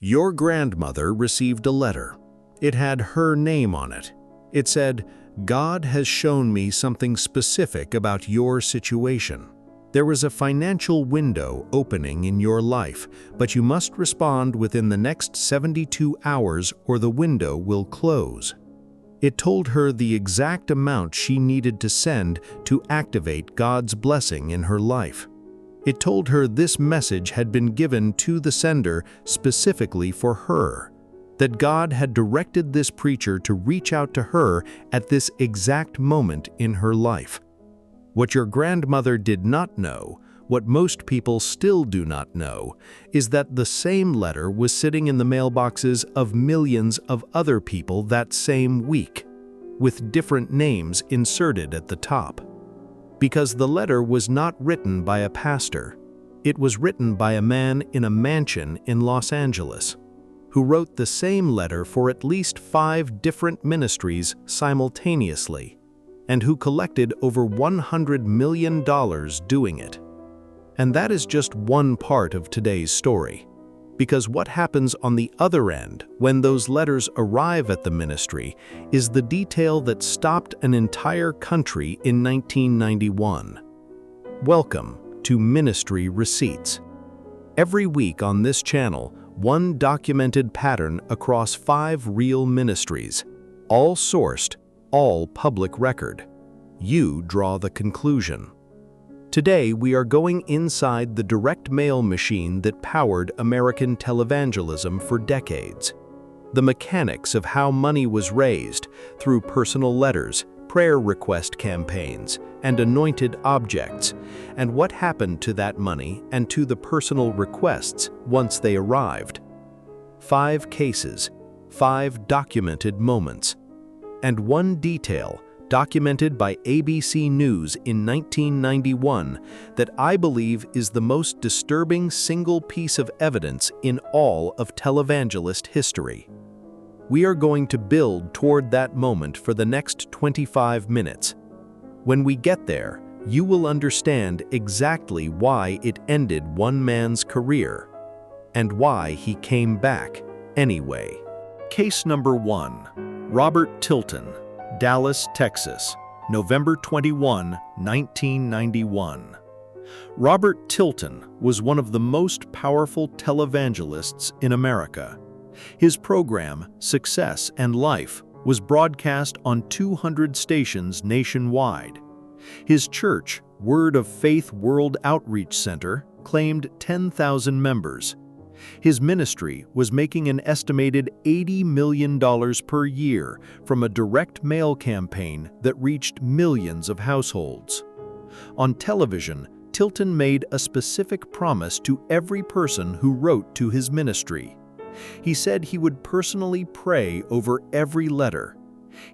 Your grandmother received a letter. It had her name on it. It said, "God has shown me something specific about your situation. There was a financial window opening in your life, but you must respond within the next 72 hours or the window will close." It told her the exact amount she needed to send to activate God's blessing in her life. It told her this message had been given to the sender specifically for her, that God had directed this preacher to reach out to her at this exact moment in her life. What your grandmother did not know, what most people still do not know, is that the same letter was sitting in the mailboxes of millions of other people that same week, with different names inserted at the top. Because the letter was not written by a pastor. It was written by a man in a mansion in Los Angeles, who wrote the same letter for at least 5 different ministries simultaneously, and who collected over $100 million doing it. And that is just one part of today's story. Because what happens on the other end when those letters arrive at the ministry is the detail that stopped an entire country in 1991. Welcome to Ministry Receipts. Every week on this channel, one documented pattern across 5 real ministries, all sourced, all public record. You draw the conclusion. Today, we are going inside the direct mail machine that powered American televangelism for decades. The mechanics of how money was raised through personal letters, prayer request campaigns, and anointed objects, and what happened to that money and to the personal requests once they arrived. 5 cases, 5 documented moments, and one detail documented by ABC News in 1991 that I believe is the most disturbing single piece of evidence in all of televangelist history. We are going to build toward that moment for the next 25 minutes. When we get there, you will understand exactly why it ended one man's career and why he came back anyway. Case number 1. Robert Tilton, Dallas, Texas, November 21, 1991. Robert Tilton was one of the most powerful televangelists in America. His program, Success and Life, was broadcast on 200 stations nationwide. His church, Word of Faith World Outreach Center, claimed 10,000 members. His ministry was making an estimated $80 million per year from a direct mail campaign that reached millions of households. On television, Tilton made a specific promise to every person who wrote to his ministry. He said he would personally pray over every letter.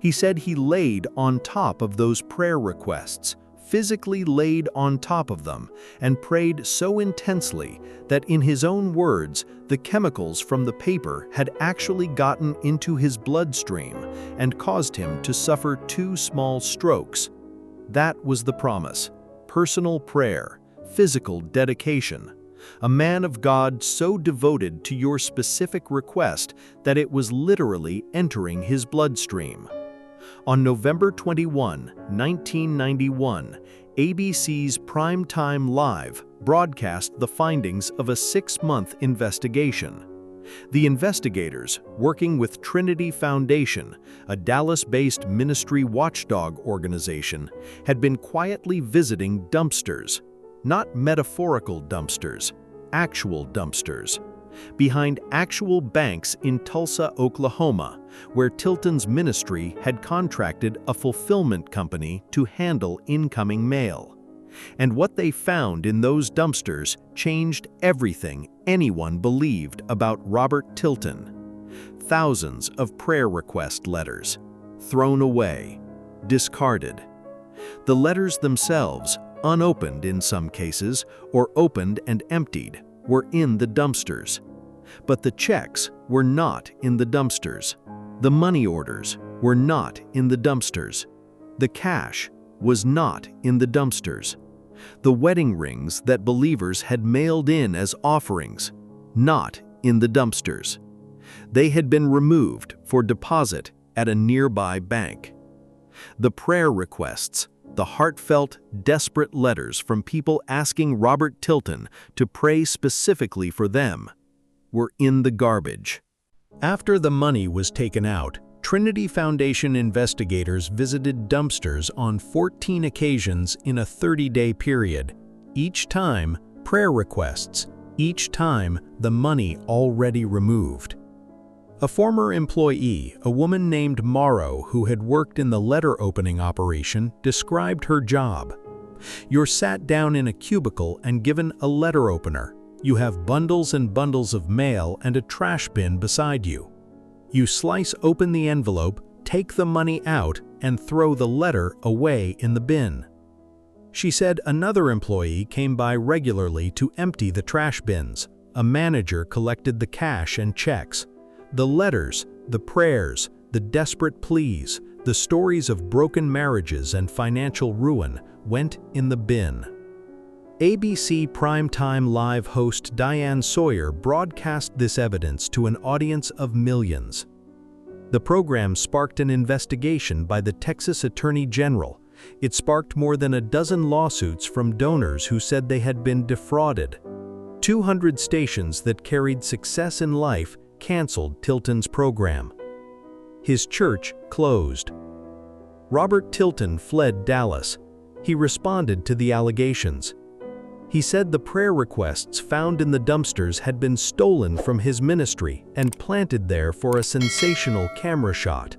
He said he laid on top of those prayer requests, physically laid on top of them, and prayed so intensely that, in his own words, the chemicals from the paper had actually gotten into his bloodstream and caused him to suffer 2 small strokes. That was the promise: personal prayer, physical dedication. A man of God so devoted to your specific request that it was literally entering his bloodstream. On November 21, 1991, ABC's Primetime Live broadcast the findings of a 6-month investigation. The investigators, working with Trinity Foundation, a Dallas-based ministry watchdog organization, had been quietly visiting dumpsters, not metaphorical dumpsters, actual dumpsters, behind actual banks in Tulsa, Oklahoma, where Tilton's ministry had contracted a fulfillment company to handle incoming mail. And what they found in those dumpsters changed everything anyone believed about Robert Tilton. Thousands of prayer request letters, thrown away, discarded. The letters themselves, unopened in some cases, or opened and emptied, were in the dumpsters. But the checks were not in the dumpsters. The money orders were not in the dumpsters. The cash was not in the dumpsters. The wedding rings that believers had mailed in as offerings, not in the dumpsters. They had been removed for deposit at a nearby bank. The prayer requests, the heartfelt, desperate letters from people asking Robert Tilton to pray specifically for them, were in the garbage. After the money was taken out, Trinity Foundation investigators visited dumpsters on 14 occasions in a 30-day period. Each time, prayer requests. Each time, the money already removed. A former employee, a woman named Morrow who had worked in the letter opening operation, described her job. You're sat down in a cubicle and given a letter opener. You have bundles and bundles of mail and a trash bin beside you. You slice open the envelope, take the money out, and throw the letter away in the bin. She said another employee came by regularly to empty the trash bins. A manager collected the cash and checks. The letters, the prayers, the desperate pleas, the stories of broken marriages and financial ruin went in the bin. ABC primetime live host Diane Sawyer broadcast this evidence to an audience of millions. The program sparked an investigation by the Texas Attorney General. It sparked more than a dozen lawsuits from donors who said they had been defrauded. 200 stations that carried success in life canceled Tilton's program. His church closed. Robert Tilton fled Dallas. He responded to the allegations. He said the prayer requests found in the dumpsters had been stolen from his ministry and planted there for a sensational camera shot.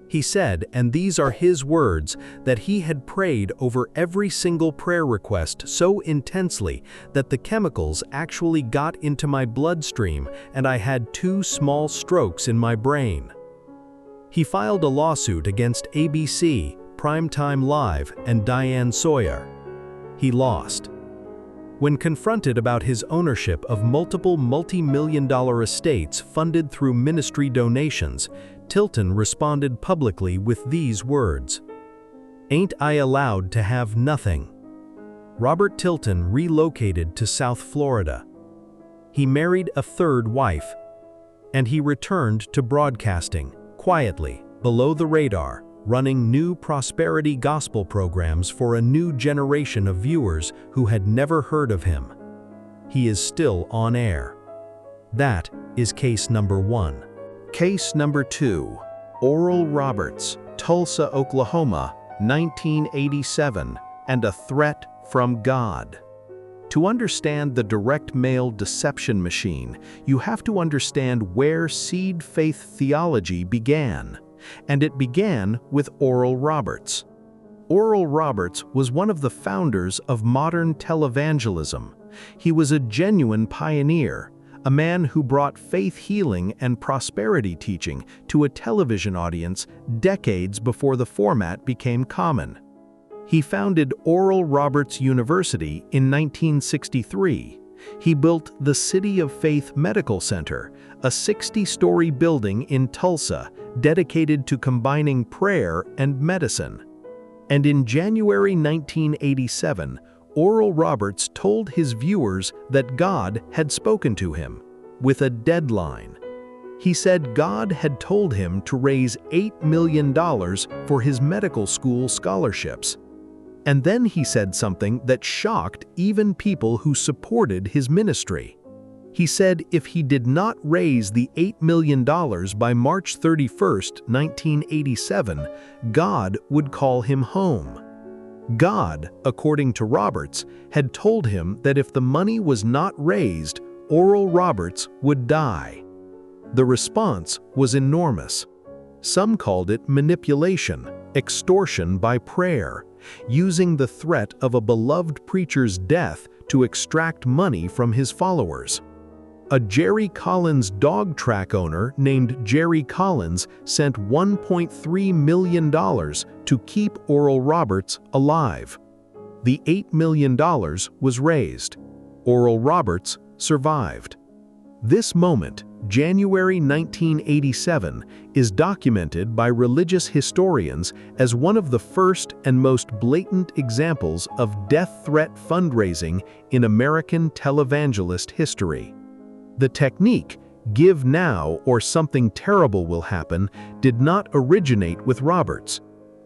He said, and these are his words, that he had prayed over every single prayer request so intensely that the chemicals actually got into my bloodstream and I had 2 small strokes in my brain. He filed a lawsuit against ABC, Primetime Live, and Diane Sawyer. He lost. When confronted about his ownership of multiple multi-million-dollar estates funded through ministry donations, Tilton responded publicly with these words, "Ain't I allowed to have nothing?" Robert Tilton relocated to South Florida. He married a 3rd wife, and he returned to broadcasting, quietly, below the radar, running new prosperity gospel programs for a new generation of viewers who had never heard of him. He is still on air. That is case number 1. Case number 2. Oral Roberts, Tulsa, Oklahoma, 1987, and a threat from God. To understand the direct mail deception machine, you have to understand where seed faith theology began. And it began with Oral Roberts. Oral Roberts was one of the founders of modern televangelism. He was a genuine pioneer, a man who brought faith healing and prosperity teaching to a television audience decades before the format became common. He founded Oral Roberts University in 1963. He built the City of Faith Medical Center, a 60-story building in Tulsa dedicated to combining prayer and medicine. And in January 1987, Oral Roberts told his viewers that God had spoken to him, with a deadline. He said God had told him to raise $8 million for his medical school scholarships. And then he said something that shocked even people who supported his ministry. He said if he did not raise the $8 million by March 31, 1987, God would call him home. God, according to Roberts, had told him that if the money was not raised, Oral Roberts would die. The response was enormous. Some called it manipulation, extortion by prayer, using the threat of a beloved preacher's death to extract money from his followers. A Jerry Collins dog track owner named Jerry Collins sent $1.3 million to keep Oral Roberts alive. The $8 million was raised. Oral Roberts survived. This moment, January 1987, is documented by religious historians as one of the first and most blatant examples of death threat fundraising in American televangelist history. The technique, "give now or something terrible will happen," did not originate with Roberts,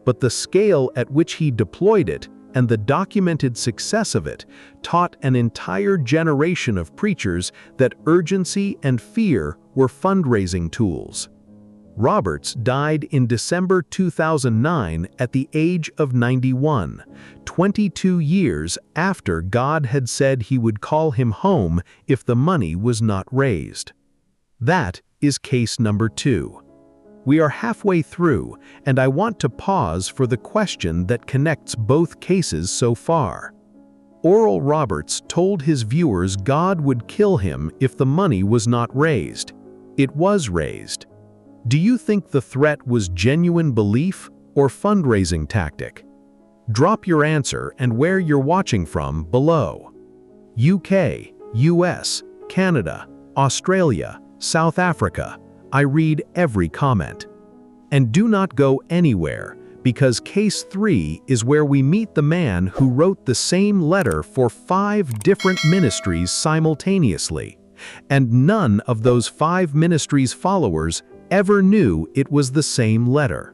but the scale at which he deployed it and the documented success of it taught an entire generation of preachers that urgency and fear were fundraising tools. Roberts died in December 2009 at the age of 91, 22 years after God had said he would call him home if the money was not raised. That is case number 2. We are halfway through, and I want to pause for the question that connects both cases so far. Oral Roberts told his viewers God would kill him if the money was not raised. It was raised. Do you think the threat was genuine belief or fundraising tactic? Drop your answer and where you're watching from below. UK, US, Canada, Australia, South Africa. I read every comment. And do not go anywhere, because case 3 is where we meet the man who wrote the same letter for 5 different ministries simultaneously, and none of those 5 ministries' followers ever knew it was the same letter.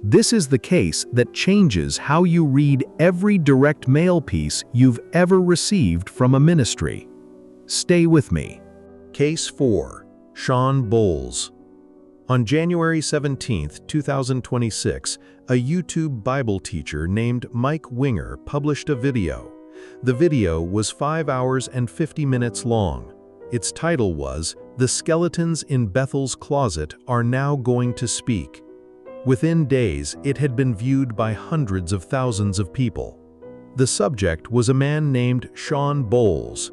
This is the case that changes how you read every direct mail piece you've ever received from a ministry. Stay with me. Case 4. Shawn Bolz. On January 17, 2026, a YouTube Bible teacher named Mike Winger published a video. The video was 5 hours and 50 minutes long. Its title was, "The Skeletons in Bethel's Closet Are Now Going to Speak." Within days, it had been viewed by hundreds of thousands of people. The subject was a man named Shawn Bolz.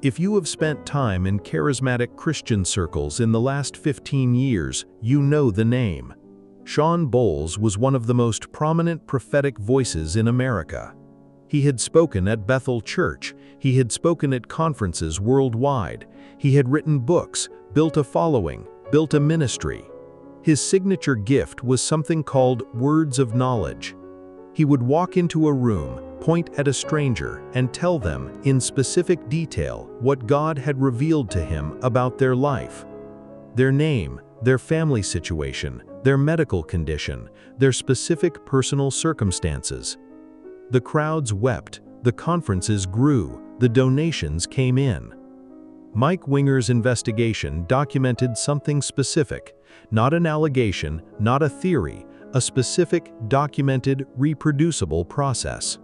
If you have spent time in charismatic Christian circles in the last 15 years, you know the name. Shawn Bolz was one of the most prominent prophetic voices in America. He had spoken at Bethel Church. He had spoken at conferences worldwide. He had written books, built a following, built a ministry. His signature gift was something called words of knowledge. He would walk into a room, point at a stranger, and tell them in specific detail what God had revealed to him about their life. Their name, their family situation, their medical condition, their specific personal circumstances. The crowds wept, the conferences grew, the donations came in. Mike Winger's investigation documented something specific, not an allegation, not a theory, a specific, documented, reproducible process.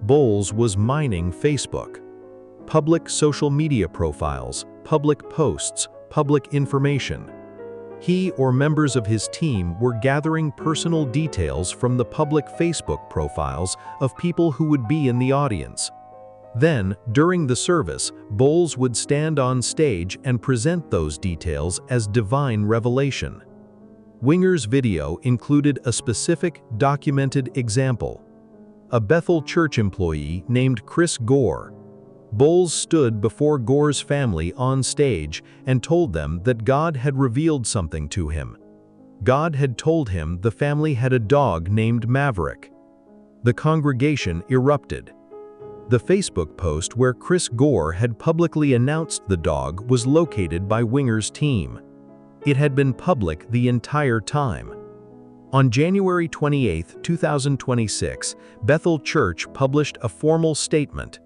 Bolz was mining Facebook. Public social media profiles, public posts, public information. He or members of his team were gathering personal details from the public Facebook profiles of people who would be in the audience. Then, during the service, Bolz would stand on stage and present those details as divine revelation. Winger's video included a specific, documented example. A Bethel Church employee named Chris Gore. Bolz stood before Gore's family on stage and told them that God had revealed something to him. God had told him the family had a dog named Maverick. The congregation erupted. The Facebook post where Chris Gore had publicly announced the dog was located by Winger's team. It had been public the entire time. On January 28, 2026, Bethel Church published a formal statement,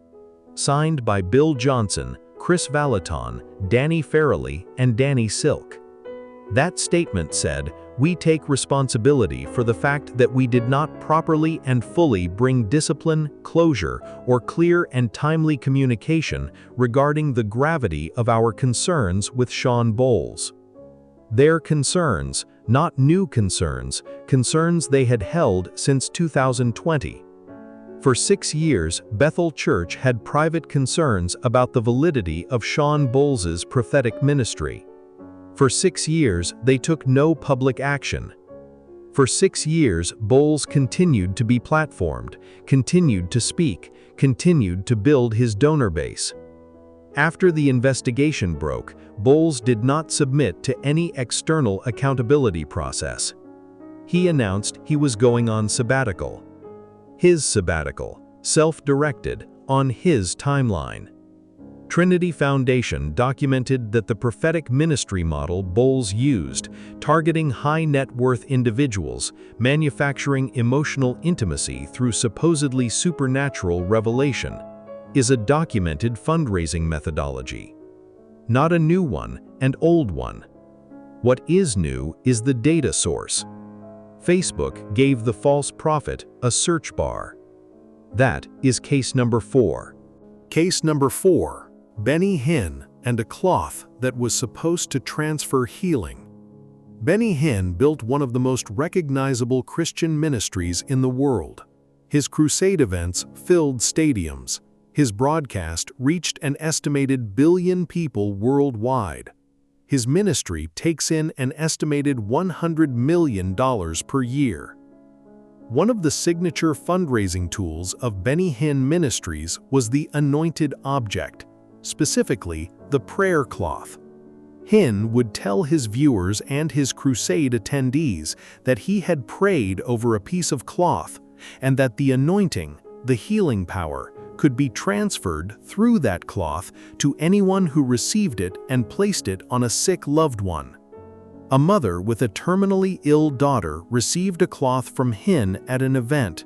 signed by Bill Johnson, Chris Valaton, Danny Farrelly, and Danny Silk. That statement said, "We take responsibility for the fact that we did not properly and fully bring discipline, closure, or clear and timely communication regarding the gravity of our concerns with Shawn Bolz." Their concerns, not new concerns, concerns they had held since 2020. For 6 years, Bethel Church had private concerns about the validity of Shawn Bolz's prophetic ministry. For 6 years, they took no public action. For 6 years, Bolz continued to be platformed, continued to speak, continued to build his donor base. After the investigation broke, Bolz did not submit to any external accountability process. He announced he was going on sabbatical. His sabbatical, self-directed, on his timeline. Trinity Foundation documented that the prophetic ministry model bolz used, targeting high-net-worth individuals, manufacturing emotional intimacy through supposedly supernatural revelation, is a documented fundraising methodology. Not a new one, an old one. What is new is the data source. Facebook gave the false prophet a search bar. That is case number 4. Case number 4. Hinn and a cloth that was supposed to transfer healing. Hinn built one of the most recognizable Christian ministries in the world. His crusade events filled stadiums. His broadcast reached an estimated billion people worldwide. His ministry takes in an estimated $100 million per year. One of the signature fundraising tools of Hinn Ministries was the anointed object, specifically the prayer cloth. Hinn would tell his viewers and his crusade attendees that he had prayed over a piece of cloth and that the anointing, the healing power, could be transferred through that cloth to anyone who received it and placed it on a sick loved one. A mother with a terminally ill daughter received a cloth from Hinn at an event.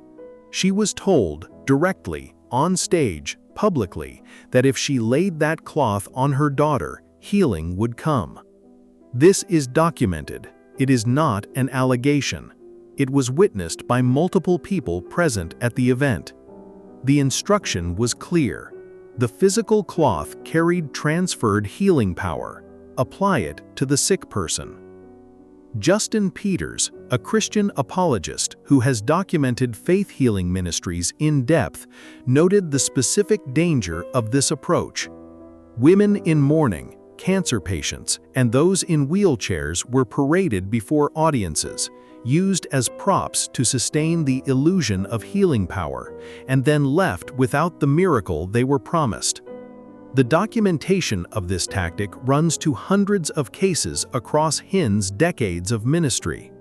She was told, directly, on stage, publicly, that if she laid that cloth on her daughter, healing would come. This is documented. It is not an allegation. It was witnessed by multiple people present at the event. The instruction was clear. The physical cloth carried transferred healing power. Apply it to the sick person. Justin Peters, a Christian apologist who has documented faith healing ministries in depth, noted the specific danger of this approach. Women in mourning, cancer patients, and those in wheelchairs were paraded before audiences, used as props to sustain the illusion of healing power, and then left without the miracle they were promised. The documentation of this tactic runs to hundreds of cases across Hinn's decades of ministry.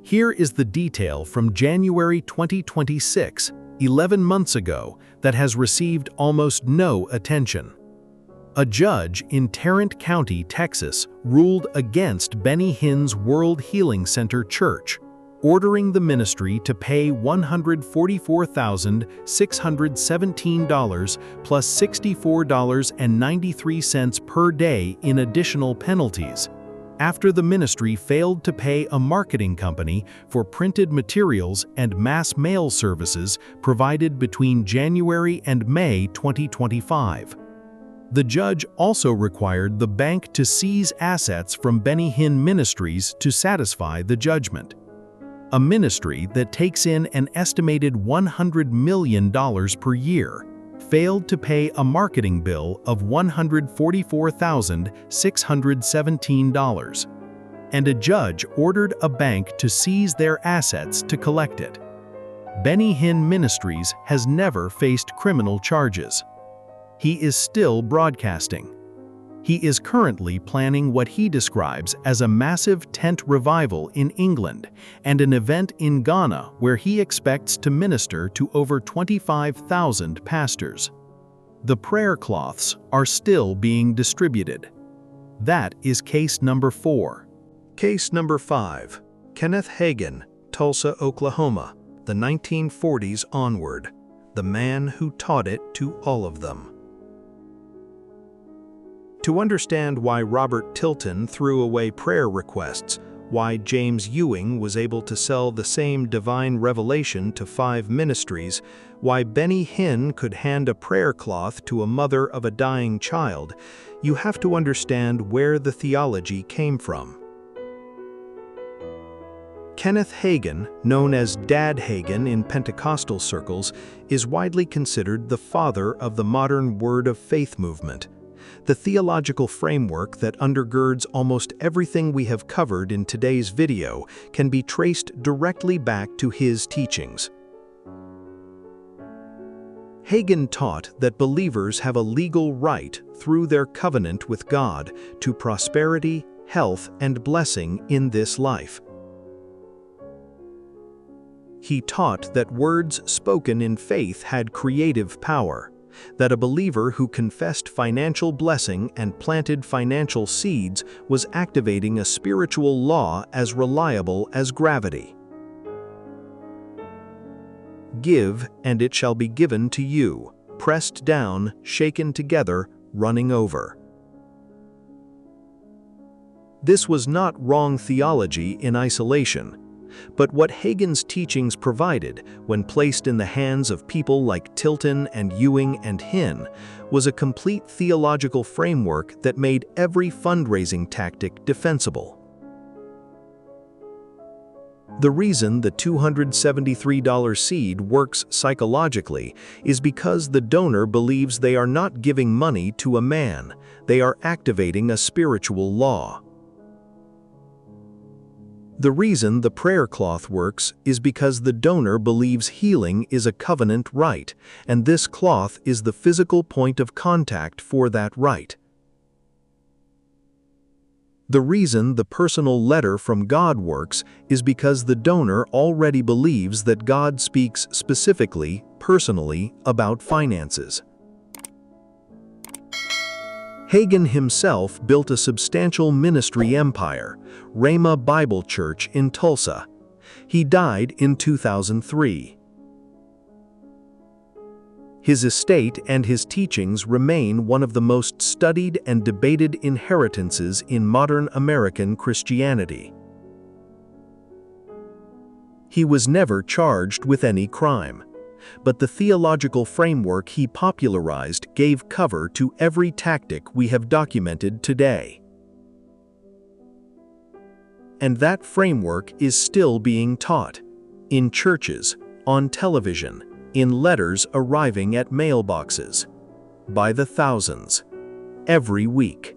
Here is the detail from January 2026, 11 months ago, that has received almost no attention. A judge in Tarrant County, Texas, ruled against Hinn's World Healing Center Church, ordering the ministry to pay $144,617 plus $64.93 per day in additional penalties, after the ministry failed to pay a marketing company for printed materials and mass mail services provided between January and May 2025. The judge also required the bank to seize assets from Hinn Ministries to satisfy the judgment. A ministry that takes in an estimated $100 million per year failed to pay a marketing bill of $144,617, and a judge ordered a bank to seize their assets to collect it. Hinn Ministries has never faced criminal charges. He is still broadcasting. He is currently planning what he describes as a massive tent revival in England and an event in Ghana where he expects to minister to over 25,000 pastors. The prayer cloths are still being distributed. That is case number 4. Case number 5. Kenneth Hagin, Tulsa, Oklahoma, the 1940s onward, the man who taught it to all of them. To understand why Robert Tilton threw away prayer requests, why James Ewing was able to sell the same divine revelation to 5 ministries, why Hinn could hand a prayer cloth to a mother of a dying child, you have to understand where the theology came from. Kenneth Hagin, known as Dad Hagin in Pentecostal circles, is widely considered the father of the modern Word of Faith movement. The theological framework that undergirds almost everything we have covered in today's video can be traced directly back to his teachings. Hagin taught that believers have a legal right, through their covenant with God, to prosperity, health, and blessing in this life. He taught that words spoken in faith had creative power. that a believer who confessed financial blessing and planted financial seeds was activating a spiritual law as reliable as gravity. Give, and it shall be given to you, pressed down, shaken together, running over. This was not wrong theology in isolation, but what Hagin's teachings provided, when placed in the hands of people like Tilton and Ewing and Hinn, was a complete theological framework that made every fundraising tactic defensible. The reason the $273 seed works psychologically is because the donor believes they are not giving money to a man, they are activating a spiritual law. The reason the prayer cloth works is because the donor believes healing is a covenant right, and this cloth is the physical point of contact for that right. The reason the personal letter from God works is because the donor already believes that God speaks specifically, personally, about finances. Hagin himself built a substantial ministry empire, Rhema Bible Church in Tulsa. He died in 2003. His estate and his teachings remain one of the most studied and debated inheritances in modern American Christianity. He was never charged with any crime, but the theological framework he popularized gave cover to every tactic we have documented today. And that framework is still being taught in churches, on television, in letters arriving at mailboxes, by the thousands, every week.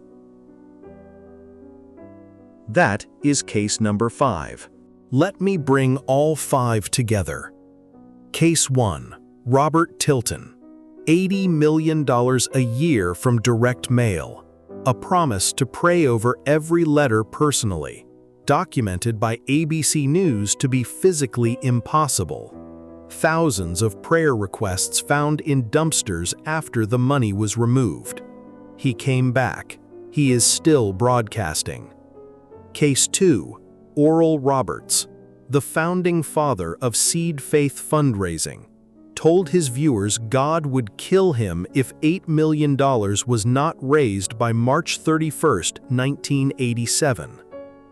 That is case number 5. Let me bring all 5 together. Case 1. Robert Tilton. $80 million a year from direct mail. A promise to pray over every letter personally, documented by ABC News to be physically impossible. Thousands of prayer requests found in dumpsters after the money was removed. He came back. He is still broadcasting. Case 2. Oral Roberts, the founding father of Seed Faith fundraising, told his viewers God would kill him if $8 million was not raised by March 31, 1987.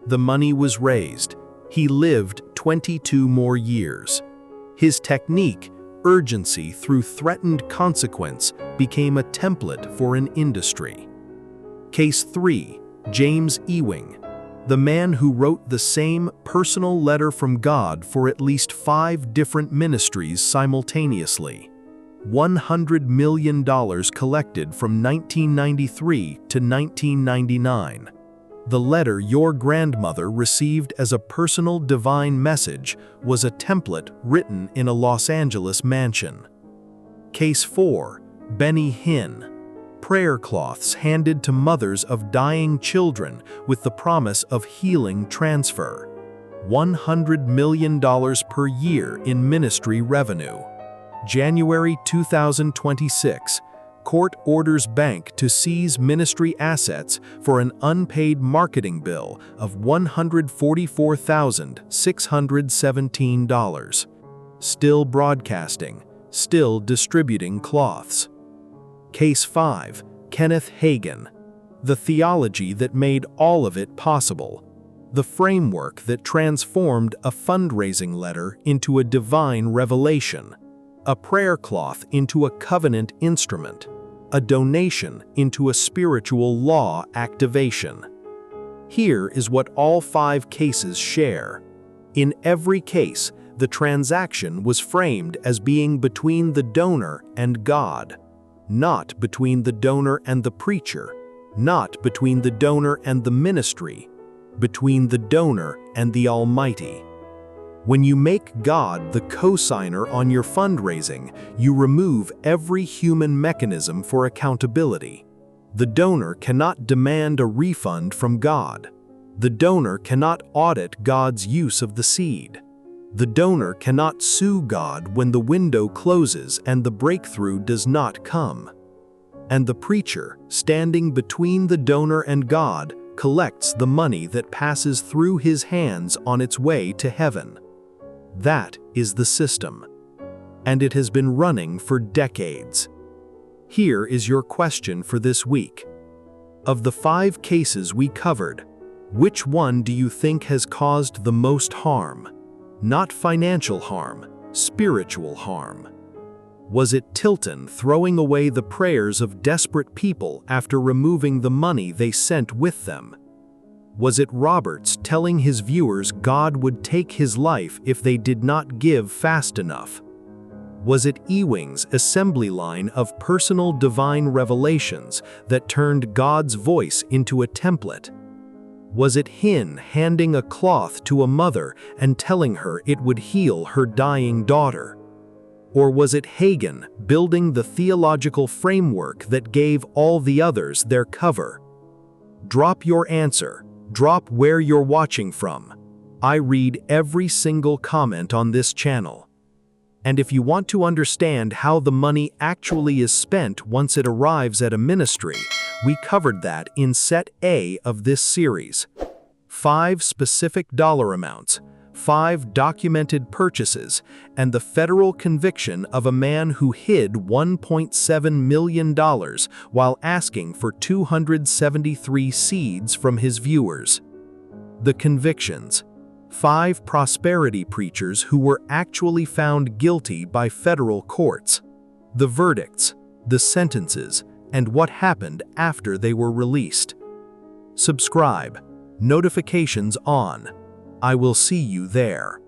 The money was raised. He lived 22 more years. His technique, urgency through threatened consequence, became a template for an industry. Case 3. James Ewing, the man who wrote the same personal letter from God for at least 5 different ministries simultaneously. $100 million collected from 1993 to 1999. The letter your grandmother received as a personal divine message was a template written in a Los Angeles mansion. Case 4. Benny Hinn. Prayer cloths handed to mothers of dying children with the promise of healing transfer. $100 million per year in ministry revenue. January 2026. Court orders bank to seize ministry assets for an unpaid marketing bill of $144,617. Still broadcasting, still distributing cloths. Case 5. Kenneth Hagin. The theology that made all of it possible. The framework that transformed a fundraising letter into a divine revelation. A prayer cloth into a covenant instrument, a donation into a spiritual law activation. Here is what all 5 cases share. In every case, the transaction was framed as being between the donor and God, not between the donor and the preacher, not between the donor and the ministry, between the donor and the Almighty. When you make God the co-signer on your fundraising, you remove every human mechanism for accountability. The donor cannot demand a refund from God. The donor cannot audit God's use of the seed. The donor cannot sue God when the window closes and the breakthrough does not come. And the preacher, standing between the donor and God, collects the money that passes through his hands on its way to heaven. That is the system. And it has been running for decades. Here is your question for this week. Of the 5 cases we covered, which one do you think has caused the most harm? Not financial harm, spiritual harm. Was it Tilton throwing away the prayers of desperate people after removing the money they sent with them? Was it Roberts telling his viewers God would take his life if they did not give fast enough? Was it Ewing's assembly line of personal divine revelations that turned God's voice into a template? Was it Hinn handing a cloth to a mother and telling her it would heal her dying daughter? Or was it Hagin building the theological framework that gave all the others their cover? Drop your answer. Drop where you're watching from. I read every single comment on this channel. And if you want to understand how the money actually is spent once it arrives at a ministry, we covered that in Set A of this series. 5 specific dollar amounts, 5 documented purchases, and the federal conviction of a man who hid $1.7 million while asking for 273 seeds from his viewers. The convictions. 5 prosperity preachers who were actually found guilty by federal courts. The verdicts, the sentences, and what happened after they were released. Subscribe. Notifications on. I will see you there.